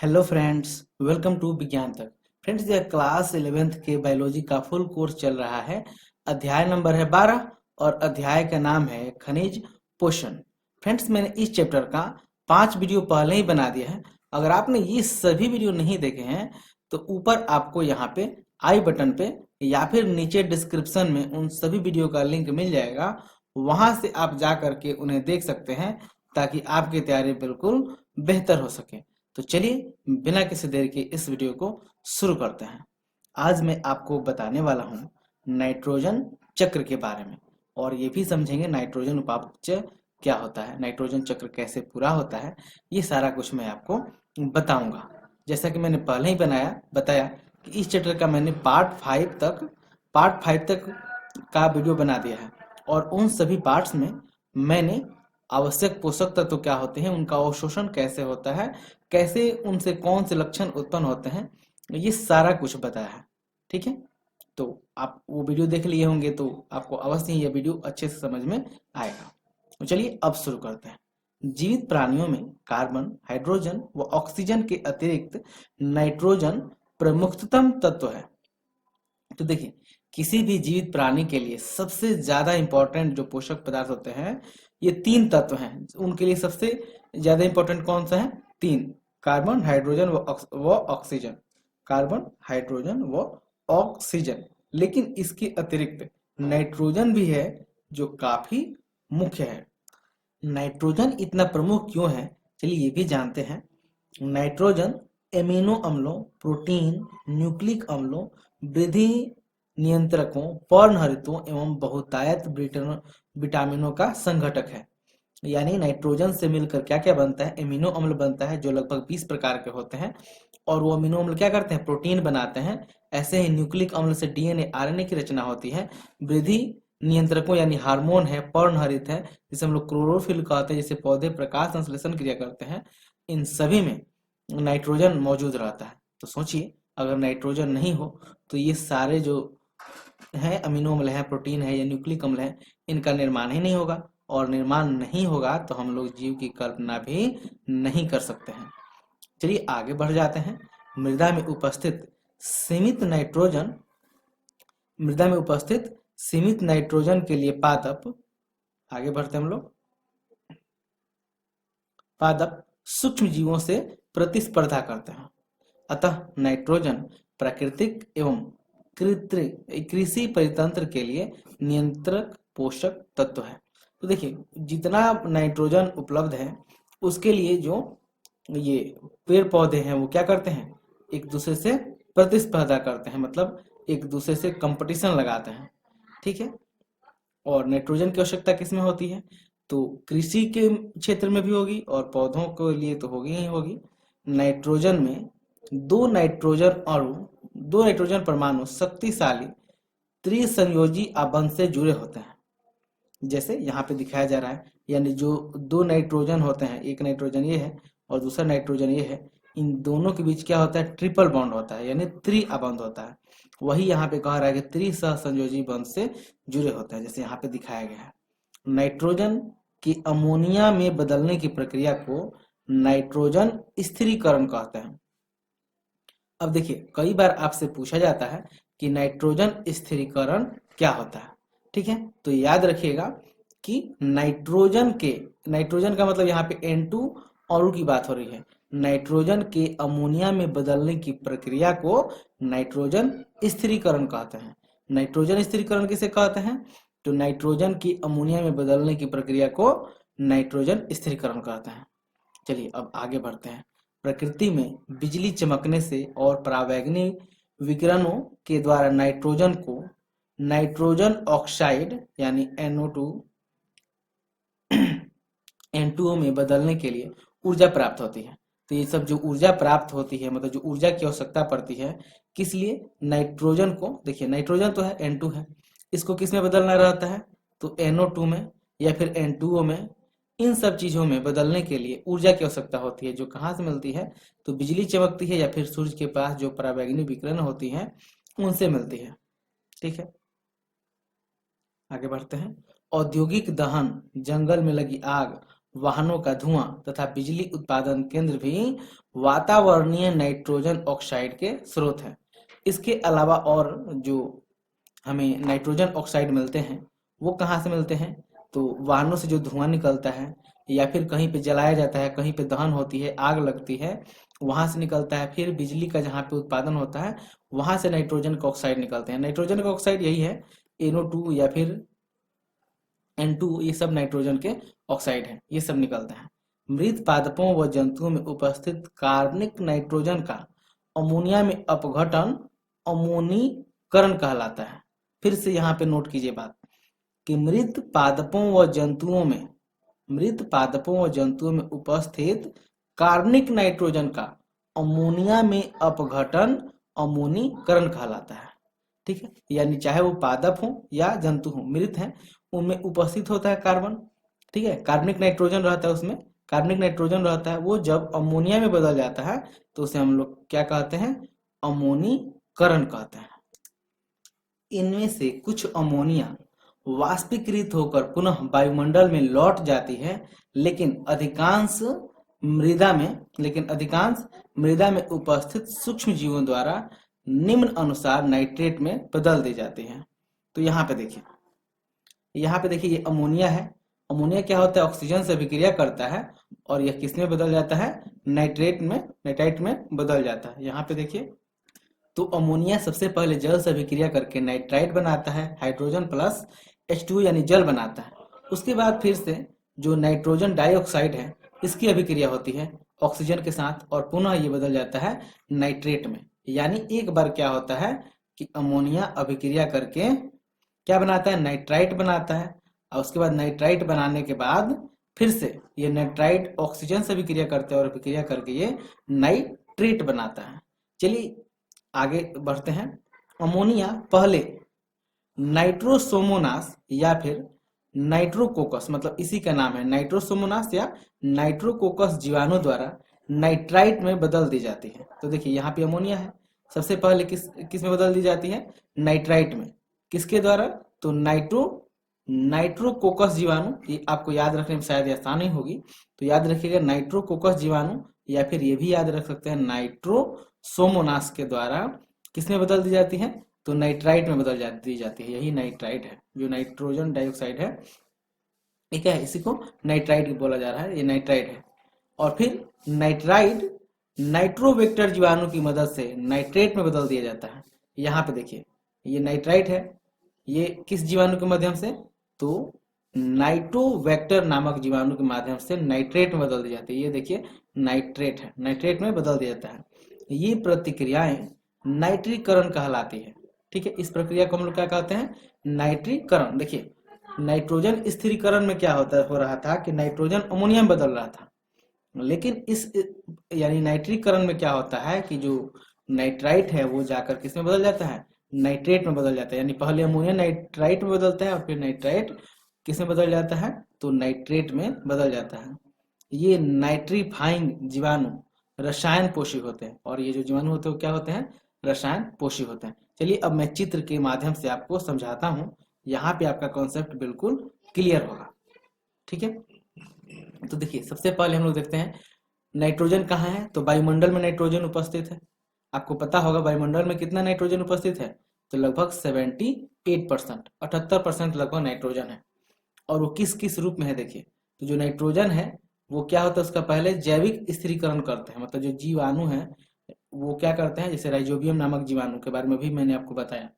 Hello friends, welcome to विज्ञान तक। Friends, यह क्लास 11th के बायोलॉजी का फुल कोर्स चल रहा है। अध्याय नंबर है 12 और अध्याय का नाम है खनिज पोषण। फ्रेंड्स, मैंने इस चैप्टर का 5 वीडियो पहले ही बना दिया है। अगर आपने ये सभी वीडियो नहीं देखे हैं तो ऊपर आपको यहाँ पे आई बटन पे या फिर नीचे डिस्क्रिप्शन में उन सभी वीडियो का लिंक मिल जाएगा। वहां से आप जा करके उन्हें देख सकते हैं ताकि आपकी तैयारी बिल्कुल बेहतर हो सके। तो चलिए बिना किसी देर के इस वीडियो को शुरू करते हैं। आज मैं आपको बताने वाला हूँ नाइट्रोजन चक्र के बारे में, और ये भी समझेंगे नाइट्रोजन उपापचय क्या होता है, नाइट्रोजन चक्र कैसे पूरा होता है। ये सारा कुछ मैं आपको बताऊंगा। जैसा कि मैंने पहले ही बताया कि इस चैप्टर का मैंने पार्ट 5 तक का वीडियो बना दिया है, और उन सभी पार्ट्स में मैंने आवश्यक पोषक तत्व क्या होते हैं, उनका अवशोषण कैसे होता है, कैसे उनसे कौन से लक्षण उत्पन्न होते हैं, ये सारा कुछ बताया है। ठीक है, तो आप वो वीडियो देख लिए होंगे तो आपको अवश्य ही यह वीडियो अच्छे से समझ में आएगा। तो चलिए अब शुरू करते हैं। जीवित प्राणियों में कार्बन, हाइड्रोजन व ऑक्सीजन के अतिरिक्त नाइट्रोजन प्रमुखतम तत्व है। तो देखिए, किसी भी जीवित प्राणी के लिए सबसे ज्यादा इंपॉर्टेंट जो पोषक पदार्थ होते हैं, ये 3 तत्व हैं। उनके लिए सबसे ज्यादा इंपॉर्टेंट कौन सा है? 3: कार्बन, हाइड्रोजन व ऑक्सीजन। कार्बन, हाइड्रोजन व ऑक्सीजन। लेकिन इसके अतिरिक्त नाइट्रोजन भी है जो काफी मुख्य है। नाइट्रोजन इतना प्रमुख क्यों है, चलिए ये भी जानते हैं। नाइट्रोजन एमिनो अम्लों, प्रोटीन, न्यूक्लिक अम्लों, वृद्धि नियंत्रकों, पर्णहरितों एवं बहुतायत विटामिनों का संघटक है। यानी नाइट्रोजन से मिलकर क्या क्या बनता है? एमिनो अम्ल बनता है जो लगभग 20 प्रकार के होते हैं, और वो अमीनो अम्ल क्या करते हैं? प्रोटीन बनाते हैं। ऐसे ही न्यूक्लिक अम्ल से डीएनए, आरएनए की रचना होती है। वृद्धि नियंत्रकों यानी हार्मोन है, पर्णहरित है जिसे हम लोग क्लोरोफिल कहते हैं, जिसे पौधे प्रकाश संश्लेषण क्रिया करते हैं। इन सभी में नाइट्रोजन मौजूद रहता है। तो सोचिए, अगर नाइट्रोजन नहीं हो तो ये सारे जो है अमीनो अम्ल है, प्रोटीन है या न्यूक्लिक अम्ल है, इनका निर्माण ही नहीं होगा, और निर्माण नहीं होगा तो हम लोग जीव की कल्पना भी नहीं कर सकते हैं। चलिए आगे बढ़ जाते हैं। मृदा में उपस्थित सीमित नाइट्रोजन मृदा में उपस्थित सीमित नाइट्रोजन के लिए पादप, आगे बढ़ते हम लोग, पादप सूक्ष्म जीवों से प्रतिस्पर्धा करते हैं। अतः नाइट्रोजन प्राकृतिक एवं कृषि परितंत्र के लिए नियंत्रक पोषक तत्व है। तो देखिए, जितना नाइट्रोजन उपलब्ध है उसके लिए जो ये पेड़ पौधे हैं वो क्या करते हैं? एक दूसरे से प्रतिस्पर्धा करते हैं, मतलब एक दूसरे से कंपटीशन लगाते हैं। ठीक है, और नाइट्रोजन की आवश्यकता किसमें होती है? तो कृषि के क्षेत्र में भी होगी और पौधों के लिए तो होगी ही होगी। नाइट्रोजन में दो नाइट्रोजन परमाणु शक्तिशाली त्रिसंयोजी आबंध से जुड़े होते हैं, जैसे यहाँ पे दिखाया जा रहा है। यानी जो 2 नाइट्रोजन होते हैं, एक नाइट्रोजन ये है और दूसरा नाइट्रोजन ये है, इन दोनों के बीच क्या होता है? ट्रिपल बॉन्ड होता है, यानी त्रिआबंध होता है। वही यहाँ पे कह रहा है कि त्रिसहसंयोजी बंध से जुड़े होते हैं, जैसे यहाँ पे दिखाया गया है। नाइट्रोजन की अमोनिया में बदलने की प्रक्रिया को नाइट्रोजन स्थिरीकरण कहते हैं। अब देखिए, कई बार आपसे पूछा जाता है कि नाइट्रोजन स्थिरीकरण क्या होता है। ठीक है, तो याद रखिएगा कि नाइट्रोजन का मतलब यहाँ पे N2 अणु की बात हो रही है। नाइट्रोजन के अमोनिया में बदलने की प्रक्रिया को नाइट्रोजन स्थिरीकरण कहते हैं। नाइट्रोजन स्थिरीकरण किसे कहते हैं? तो नाइट्रोजन की अमोनिया में बदलने की प्रक्रिया को नाइट्रोजन स्थिरीकरण कहते हैं। चलिए अब आगे बढ़ते हैं। प्रकृति में बिजली चमकने से और परावैंगनी विकिरणों के द्वारा नाइट्रोजन को नाइट्रोजन ऑक्साइड यानी N2O में बदलने के लिए ऊर्जा प्राप्त होती है। तो ये सब जो ऊर्जा प्राप्त होती है, मतलब जो ऊर्जा की आवश्यकता पड़ती है, किस लिए? नाइट्रोजन को, देखिए नाइट्रोजन तो है, N2 है, इसको किस में बदलना रहता है? तो NO2 में या फिर N2O में। इन सब चीजों में बदलने के लिए ऊर्जा की आवश्यकता होती है, जो कहाँ से मिलती है? तो बिजली चमकती है या फिर सूर्य के पास जो परावैंगनी विकिरण होती है उनसे मिलती है। ठीक है, आगे बढ़ते हैं। औद्योगिक दहन, जंगल में लगी आग वाहनों का धुआं तथा बिजली उत्पादन केंद्र भी वातावरणीय नाइट्रोजन ऑक्साइड के स्रोत हैं। इसके अलावा और जो हमें नाइट्रोजन ऑक्साइड मिलते हैं वो कहाँ से मिलते हैं, तो वाहनों से जो धुआं निकलता है या फिर कहीं पे जलाया जाता है, कहीं पे दहन होती है, आग लगती है, वहां से निकलता है। फिर बिजली का जहाँ पे उत्पादन होता है वहां से नाइट्रोजन का ऑक्साइड निकलते हैं। नाइट्रोजन का ऑक्साइड यही है NO2 या फिर N2, ये सब नाइट्रोजन के ऑक्साइड हैं, ये सब निकलते हैं। मृत पादपों व जंतुओं में उपस्थित कार्बनिक नाइट्रोजन का अमोनिया में अपघटन अमोनीकरण कहलाता है। फिर से यहाँ पे नोट कीजिए बात कि मृत पादपों व जंतुओं में उपस्थित कार्बनिक नाइट्रोजन का अमोनिया में अपघटन अमोनीकरण कहलाता है। ठीक है, यानी चाहे वो पादप हो या जंतु हो, मृत हैं, उनमें उपस्थित होता है कार्बन। ठीक है, कार्बनिक नाइट्रोजन रहता है, उसमें कार्बनिक नाइट्रोजन रहता है, वो जब अमोनिया में बदल जाता है तो उसे हम लोग क्या कहते हैं, अमोनीकरण कहते हैं। इनमें से कुछ अमोनिया वाष्पीकृत होकर पुनः वायुमंडल में लौट जाती है, लेकिन अधिकांश मृदा में उपस्थित सूक्ष्म जीवों द्वारा निम्न अनुसार नाइट्रेट में बदल दी जाती है। तो यहाँ पे देखिए ये अमोनिया है। अमोनिया क्या होता है, ऑक्सीजन से अभिक्रिया करता है और यह किस में बदल जाता है, नाइट्राइट में बदल जाता है। यहाँ पे देखिए, तो अमोनिया सबसे पहले जल से अभिक्रिया करके नाइट्राइट बनाता है, हाइड्रोजन प्लस H2 यानी जल बनाता है। उसके बाद फिर से जो नाइट्रोजन डाइऑक्साइड है इसकी अभिक्रिया होती है ऑक्सीजन के साथ और पुनः ये बदल जाता है नाइट्रेट में। यानी एक बार क्या होता है कि अमोनिया अभिक्रिया करके क्या बनाता है, नाइट्राइट बनाता है, और उसके बाद नाइट्राइट बनाने के बाद फिर से ये नाइट्राइट ऑक्सीजन से अभिक्रिया करते हैं और अभिक्रिया करके ये नाइट्रेट बनाता है। चलिए आगे बढ़ते हैं। अमोनिया पहले नाइट्रोसोमोनास या फिर नाइट्रोकोकस, मतलब इसी का नाम है नाइट्रोसोमोनास या नाइट्रोकोकस जीवाणु द्वारा नाइट्राइट में बदल दी जाती है। तो देखिए यहाँ पे अमोनिया है, सबसे पहले किस में बदल दी जाती है, नाइट्राइट में। किसके द्वारा, तो नाइट्रोकोकस जीवाणु। ये आपको याद रखने में शायद आसानी होगी, तो याद रखिएगा नाइट्रोकोकस जीवाणु, या फिर ये भी याद रख सकते हैं नाइट्रोसोमोनास के द्वारा किस में बदल दी जाती है, तो नाइट्राइट में बदल दी जाती है। यही नाइट्राइट है, जो नाइट्रोजन डाइऑक्साइड है, ठीक है, इसी को नाइट्राइट बोला जा रहा है, ये नाइट्राइट है। और फिर नाइट्राइट नाइट्रोवेक्टर जीवाणु की मदद से नाइट्रेट में बदल दिया जाता है। यहाँ पे देखिए ये नाइट्राइट है, ये किस जीवाणु के माध्यम से, तो नाइट्रोवेक्टर नामक जीवाणु के माध्यम से नाइट्रेट में बदल दी जाती है। ये देखिए नाइट्रेट है, नाइट्रेट में बदल दिया जाता है। ये प्रतिक्रियाएं नाइट्रीकरण कहलाती है। ठीक है, इस प्रक्रिया को हम लोग क्या कहते हैं, नाइट्रीकरण। देखिए नाइट्रोजन स्थिरीकरण में क्या हो रहा था कि नाइट्रोजन अमोनिया में बदल रहा था, लेकिन इस यानी नाइट्रीकरण में क्या होता है कि जो नाइट्राइट है वो जाकर किस में बदल जाता है, नाइट्रेट में बदल जाता है। यानी पहले अमोनिया नाइट्राइट में बदलता है और फिर नाइट्राइट किस में बदल जाता है, तो नाइट्रेट में बदल जाता है। ये नाइट्रीफाइंग जीवाणु रसायन पोषी होते हैं, और ये जो जीवाणु होते हैं वो क्या होते हैं, रसायन पोषी होते हैं। चलिए अब मैं चित्र के माध्यम से आपको समझाता हूँ, यहाँ पे आपका कॉन्सेप्ट बिल्कुल क्लियर होगा। ठीक है, तो देखिए सबसे पहले हम लोग देखते हैं नाइट्रोजन कहाँ है, तो वायुमंडल में नाइट्रोजन उपस्थित है। आपको पता होगा वायुमंडल में कितना नाइट्रोजन उपस्थित है, तो लगभग 78%, 78% लगभग नाइट्रोजन है। और वो किस किस रूप में है, देखिए तो जो नाइट्रोजन है वो क्या होता है, उसका पहले जैविक स्थिरीकरण करते हैं, मतलब जो जीवाणु है वो क्या करते हैं, जैसे राइजोबियम नामक जीवाणु के बारे में भी मैंने आपको बताया,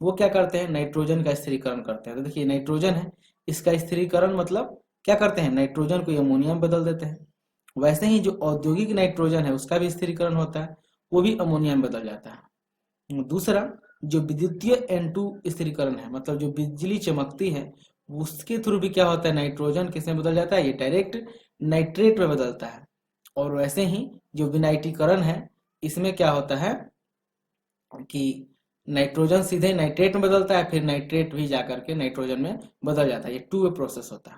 वो क्या करते हैं, नाइट्रोजन का स्थिरीकरण करते हैं। तो देखिए नाइट्रोजन है, इसका स्थिरीकरण मतलब क्या करते हैं, नाइट्रोजन को अमोनिया में बदल देते हैं। वैसे ही जो औद्योगिक नाइट्रोजन है उसका भी स्थिरीकरण होता है, वो भी अमोनिया में बदल जाता है। दूसरा जो विद्युतीय N2 स्थिरीकरण है, मतलब जो बिजली चमकती है उसके थ्रू भी क्या होता है, नाइट्रोजन किसमें बदल जाता है, ये डायरेक्ट नाइट्रेट में बदलता है। और वैसे ही जो विनाइट्रीकरण है इसमें क्या होता है कि नाइट्रोजन सीधे नाइट्रेट में बदलता है, फिर नाइट्रेट भी जाकर के नाइट्रोजन में बदल जाता है। ये 2 वे प्रोसेस होता है।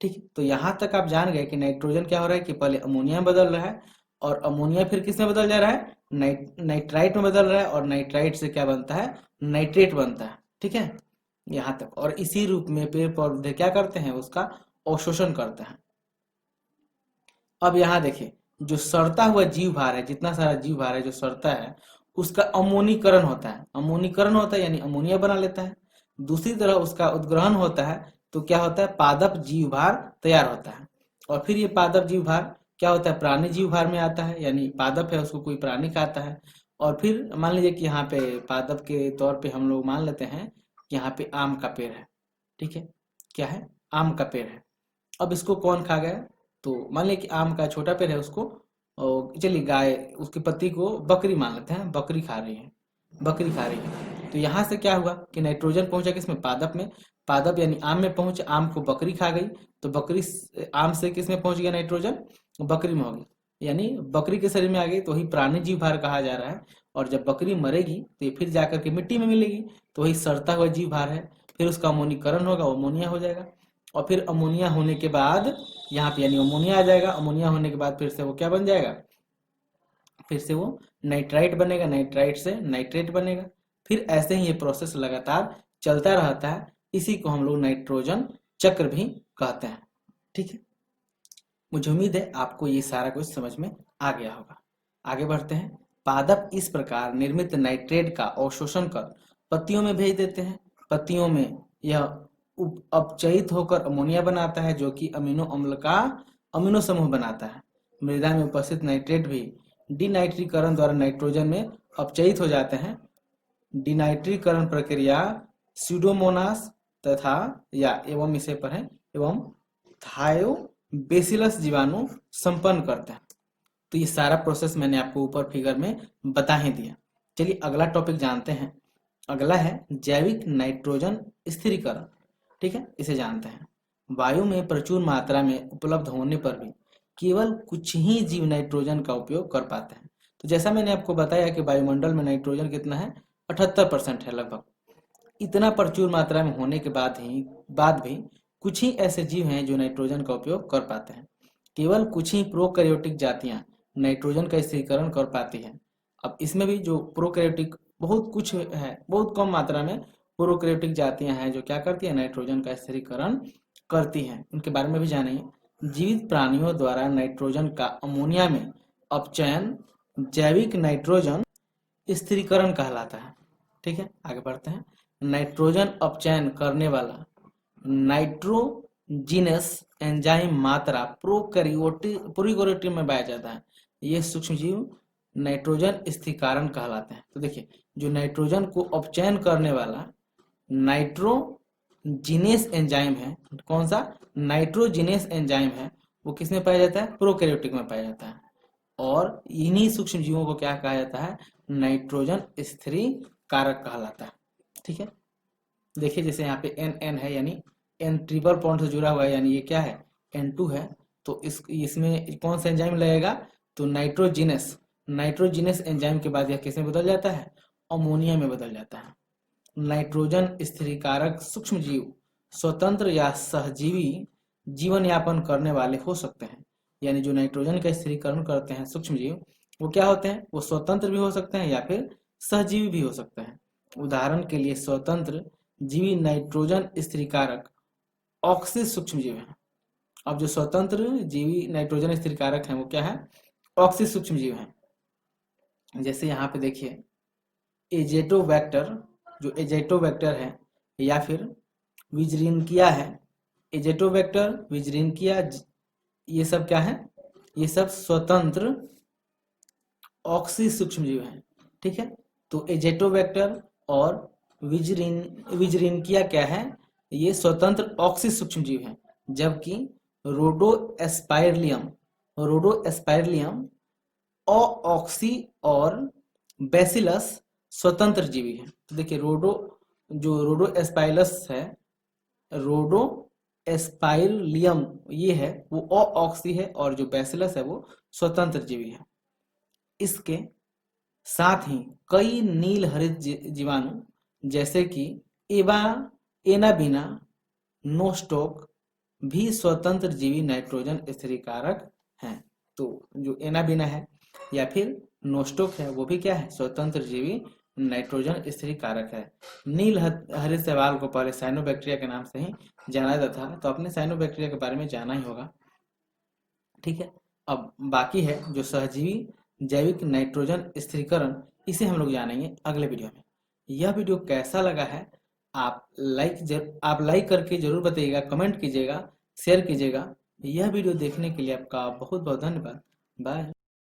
ठीक, तो यहाँ तक आप जान गए कि नाइट्रोजन क्या हो रहा है कि पहले अमोनिया में बदल रहा है, और अमोनिया फिर किस में बदल जा रहा है, नाइट्राइट में बदल रहा है, और नाइट्राइट से क्या बनता है, नाइट्रेट बनता है। ठीक है, यहाँ तक। और इसी रूप में पेड़ पौधे क्या करते हैं, उसका अवशोषण करते हैं। अब यहाँ देखिए, जो सड़ता हुआ जीव भार है, जितना सारा जीव भार है जो सड़ता है, उसका अमोनीकरण होता है। अमोनीकरण होता है यानी अमोनिया बना लेता है। दूसरी तरह उसका उद्ग्रहण होता है, तो क्या होता है, पादप जीव भार तैयार होता है। और फिर ये पादप जीव भार क्या होता है, प्राणी जीव भार में आता है, यानी पादप है उसको कोई प्राणी खाता है। और फिर मान लीजिए कि यहाँ पे पादप के तौर पे हम लोग मान लेते हैं कि यहाँ पे आम का पेड़ है, ठीक है, क्या है, आम का पेड़ है। अब इसको कौन खा गया, तो मान लिया कि आम का छोटा पेड़ है, उसको चलिए गाय, उसकी पत्ती को बकरी मान लेते हैं, बकरी खा रही है, बकरी खा रही है। तो यहाँ से क्या हुआ कि नाइट्रोजन पहुंचा किसमें, पादप में। पादप यानी आम में पहुंचे, आम को बकरी खा गई, तो बकरी आम से किस में पहुंच गया नाइट्रोजन, बकरी में हो गई, यानी बकरी के शरीर में आ गई, तो वही प्राणी जीव भार कहा जा रहा है। और जब बकरी मरेगी तो ये फिर जाकर के मिट्टी में मिलेगी, तो वही सड़ता हुआ जीव भार है। फिर उसका अमोनीकरण होगा, अमोनिया हो जाएगा। और फिर अमोनिया होने के बाद यहाँ पे यानी अमोनिया आ जाएगा। अमोनिया होने के बाद फिर से वो क्या बन जाएगा, फिर से वो नाइट्राइट बनेगा, नाइट्राइट से नाइट्रेट बनेगा। फिर ऐसे ही ये प्रोसेस लगातार चलता रहता है। इसी को हम लोग नाइट्रोजन चक्र भी कहते हैं, ठीक है। मुझे उम्मीद है आपको ये सारा कुछ समझ में आ गया होगा। आगे बढ़ते हैं। पादप इस प्रकार निर्मित नाइट्रेट का अवशोषण कर पत्तियों में भेज देते हैं। पत्तियों में यह अपचयित होकर अमोनिया बनाता है, जो कि अमीनो अम्ल का अमीनो समूह बनाता है। मृदा में उपस्थित नाइट्रेट भी डिनाइट्रीकरण द्वारा नाइट्रोजन में अपचयित हो जाते हैं। डिनाइट्रीकरण प्रक्रिया स्यूडोमोनास तथा या एवं इसे पढ़ें एवं थायोबैसिलस जीवाणु संपन्न करते हैं। तो ये सारा प्रोसेस मैंने आपको ऊपर फिगर में बता ही दिया। चलिए अगला टॉपिक जानते हैं। अगला है जैविक नाइट्रोजन स्थिरीकरण, ठीक है, इसे जानते हैं। वायु में प्रचुर मात्रा में उपलब्ध होने पर भी केवल कुछ ही जीव नाइट्रोजन का उपयोग कर पाते हैं। तो जैसा मैंने आपको बताया कि वायुमंडल में नाइट्रोजन कितना है, 78% है लगभग। इतना प्रचुर मात्रा में होने के बाद भी कुछ ही ऐसे जीव हैं जो नाइट्रोजन का उपयोग कर पाते हैं। केवल कुछ ही प्रोकैरियोटिक जातियां नाइट्रोजन का स्थिरीकरण कर पाती हैं। अब इसमें भी जो प्रोकैरियोटिक बहुत कुछ है, बहुत कम मात्रा में प्रोकैरियोटिक जातियां हैं जो क्या करती है, नाइट्रोजन का स्थिरीकरण करती हैं। उनके बारे में भी जानिए। जीवित प्राणियों द्वारा नाइट्रोजन का अमोनिया में अपचयन जैविक नाइट्रोजन स्थिरीकरण कहलाता है, ठीक है। आगे बढ़ते हैं। नाइट्रोजन अपचयन करने वाला नाइट्रोजिनस एंजाइम मात्रा प्रोकैरियोटिक में पाया जाता है। ये सूक्ष्मजीव नाइट्रोजन स्थिरीकरण कहलाते हैं। तो देखिए, जो नाइट्रोजन को अपचयन करने वाला नाइट्रोजिनेस एंजाइम है, कौन सा, नाइट्रोजिनेस एंजाइम है, वो किस में पाया जाता है, प्रोकैरियोटिक में पाया जाता है। और इन्हीं सूक्ष्म जीवों को क्या कहा जाता है, नाइट्रोजन स्थिरीकारक कहलाता है, ठीक है। देखिए जैसे यहाँ पे एन है, यानी एन ट्रिपल बॉन्ड से जुड़ा हुआ है, यानी ये क्या है, N2 है। तो इसमें कौन सा एंजाइम लगेगा, तो नाइट्रोजिनस एंजाइम के बाद यह किस में बदल जाता है, अमोनिया में बदल जाता है। नाइट्रोजन स्थिरीकारक सूक्ष्म जीव स्वतंत्र या सहजीवी जीवन यापन करने वाले हो सकते हैं। यानी जो नाइट्रोजन का स्थिरीकरण करते हैं सूक्ष्म जीव, वो क्या होते हैं, वो स्वतंत्र भी हो सकते हैं या फिर सहजीवी भी हो सकते हैं। उदाहरण के लिए स्वतंत्र जीवी नाइट्रोजन स्थिरीकारक ऑक्सी सूक्ष्म जीव है। अब जो स्वतंत्र जीवी नाइट्रोजन स्थिरीकारक हैं वो क्या है, ऑक्सी सूक्ष्म जीव हैं। जैसे यहाँ पे देखिए एजेटोबैक्टर, जो एजेटोबैक्टर है, या फिर विजरिनकिया है। एजेटोबैक्टर, विजरिनकिया, ये सब क्या है, ये सब स्वतंत्र ऑक्सी सूक्ष्म जीव हैं, ठीक है। तो एजेटोबैक्टर और विजरिनकिया क्या है, ये स्वतंत्र ऑक्सी सूक्ष्म जीव हैं। जबकि रोडोस्पाइरलियम ऑक्सी और बैसिलस स्वतंत्र जीवी है। तो देखिए रोडोस्पाइरलस है, रोडोस्पाइरलियम ये है, वो ऑक्सी है, और जो बैसिलस है वो स्वतंत्र जीवी है। इसके साथ ही कई नील हरित जीवाणु जैसे कि एनाबीना नोस्टोक भी स्वतंत्र जीवी नाइट्रोजन स्थिरीकारक हैं। तो जो एनाबीना है या फिर नोस्टोक है, वो भी क्या है, स्वतंत्र जीवी नाइट्रोजन स्थिरीकारक है। नील हरित शैवाल को पहले साइनोबैक्टीरिया के नाम से ही जाना जाता था, तो अपने साइनोबैक्टीरिया के बारे में जाना ही होगा, ठीक है। अब बाकी है जो सहजीवी जैविक नाइट्रोजन स्थिरीकरण, इसे हम लोग जानेंगे अगले वीडियो में। यह वीडियो कैसा लगा है आप लाइक करके जरूर बताइएगा, कमेंट कीजिएगा, शेयर कीजिएगा। यह वीडियो देखने के लिए आपका बहुत बहुत धन्यवाद। बाय।